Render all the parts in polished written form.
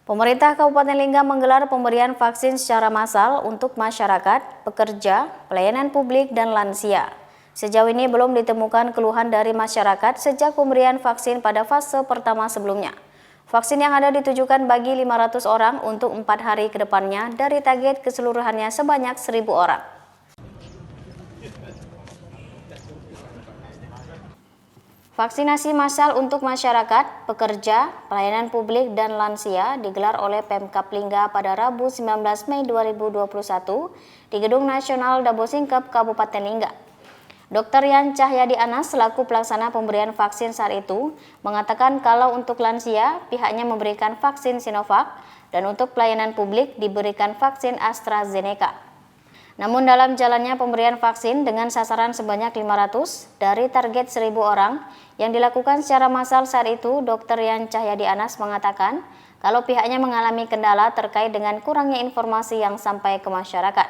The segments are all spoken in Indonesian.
Pemerintah Kabupaten Lingga menggelar pemberian vaksin secara massal untuk masyarakat, pekerja, pelayanan publik, dan lansia. Sejauh ini belum ditemukan keluhan dari masyarakat sejak pemberian vaksin pada fase pertama sebelumnya. Vaksin yang ada ditujukan bagi 500 orang untuk 4 hari ke depannya dari target keseluruhannya sebanyak 1.000 orang. Vaksinasi massal untuk masyarakat, pekerja, pelayanan publik, dan lansia digelar oleh Pemkab Lingga pada Rabu 19 Mei 2021 di Gedung Nasional Dabosingkep, Kabupaten Lingga. Dr. Yan Cahyadi Anas selaku pelaksana pemberian vaksin saat itu mengatakan kalau untuk lansia pihaknya memberikan vaksin Sinovac dan untuk pelayanan publik diberikan vaksin AstraZeneca. Namun dalam jalannya pemberian vaksin dengan sasaran sebanyak 500 dari target 1.000 orang yang dilakukan secara massal saat itu, Dr. Yan Cahyadi Anas mengatakan kalau pihaknya mengalami kendala terkait dengan kurangnya informasi yang sampai ke masyarakat.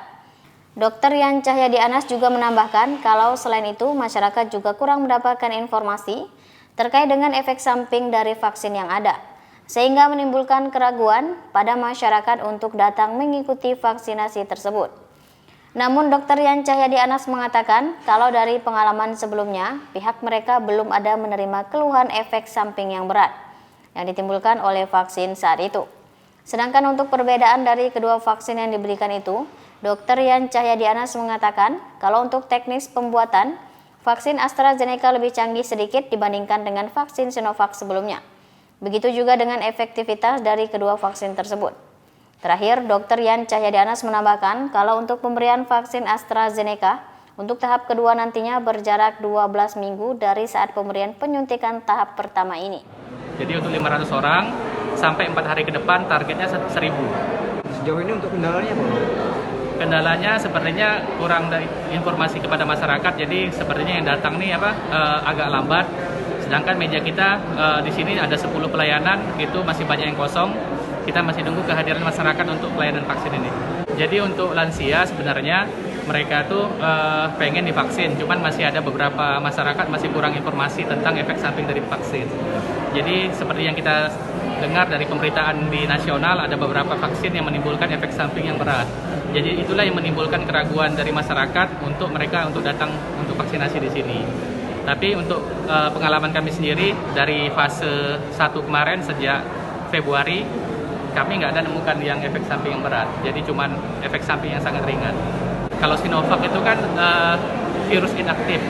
Dr. Yan Cahyadi Anas juga menambahkan kalau selain itu masyarakat juga kurang mendapatkan informasi terkait dengan efek samping dari vaksin yang ada, sehingga menimbulkan keraguan pada masyarakat untuk datang mengikuti vaksinasi tersebut. Namun Dr. Yan Cahyadi Anas mengatakan kalau dari pengalaman sebelumnya pihak mereka belum ada menerima keluhan efek samping yang berat yang ditimbulkan oleh vaksin saat itu. Sedangkan untuk perbedaan dari kedua vaksin yang diberikan itu, Dr. Yan Cahyadi Anas mengatakan kalau untuk teknis pembuatan, vaksin AstraZeneca lebih canggih sedikit dibandingkan dengan vaksin Sinovac sebelumnya. Begitu juga dengan efektivitas dari kedua vaksin tersebut. Terakhir, Dr. Yan Cahyadi Anas menambahkan kalau untuk pemberian vaksin AstraZeneca untuk tahap kedua nantinya berjarak 12 minggu dari saat pemberian penyuntikan tahap pertama ini. Jadi untuk 500 orang sampai 4 hari ke depan targetnya 1.000. Sejauh ini untuk kendalanya apa? Kendalanya sepertinya kurang dari informasi kepada masyarakat, jadi sepertinya yang datang nih agak lambat. Sedangkan meja kita di sini ada 10 pelayanan, itu masih banyak yang kosong. Kita masih nunggu kehadiran masyarakat untuk pelayanan vaksin ini. Jadi untuk lansia sebenarnya mereka tuh pengen divaksin, cuman masih ada beberapa masyarakat masih kurang informasi tentang efek samping dari vaksin. Jadi seperti yang kita dengar dari pemberitaan di nasional, ada beberapa vaksin yang menimbulkan efek samping yang berat. Jadi itulah yang menimbulkan keraguan dari masyarakat untuk mereka untuk datang untuk vaksinasi di sini. Tapi untuk pengalaman kami sendiri dari fase 1 kemarin sejak Februari, kami nggak ada nemukan yang efek samping yang berat, jadi cuman efek samping yang sangat ringan. Kalau Sinovac itu kan virus inaktif,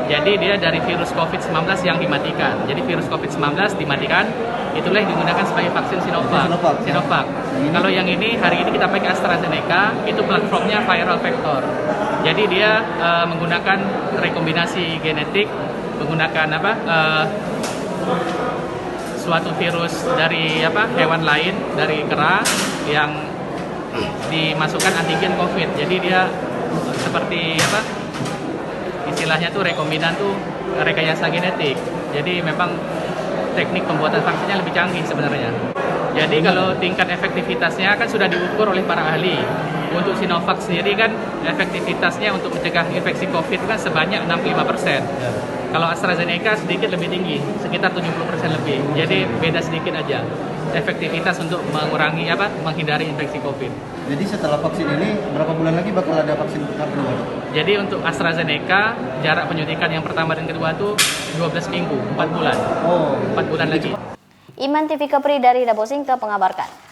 jadi dia dari virus COVID-19 yang dimatikan. Jadi virus COVID-19 dimatikan, itulah yang digunakan sebagai vaksin Sinovac. Kalau yang ini, hari ini kita pakai AstraZeneca, itu platformnya viral vector. Jadi dia menggunakan rekombinasi genetik, menggunakan suatu virus dari hewan lain, dari kera yang dimasukkan antigen COVID. Jadi dia seperti istilahnya tuh rekombinan tuh rekayasa genetik. Jadi memang teknik pembuatan vaksinnya lebih canggih sebenarnya. Jadi kalau tingkat efektivitasnya kan sudah diukur oleh para ahli. Untuk Sinovac sendiri kan efektivitasnya untuk mencegah infeksi COVID kan sebanyak 65%. Kalau AstraZeneca sedikit lebih tinggi, sekitar 70% lebih. Jadi beda sedikit aja efektivitas untuk mengurangi menghindari infeksi COVID. Jadi setelah vaksin ini berapa bulan lagi bakal ada vaksin tahap kedua? Jadi untuk AstraZeneca jarak penyuntikan yang pertama dan kedua itu 12 minggu, 4 bulan. 4 bulan lagi. Iman TV Kepri dari Dabosingkep mengabarkan.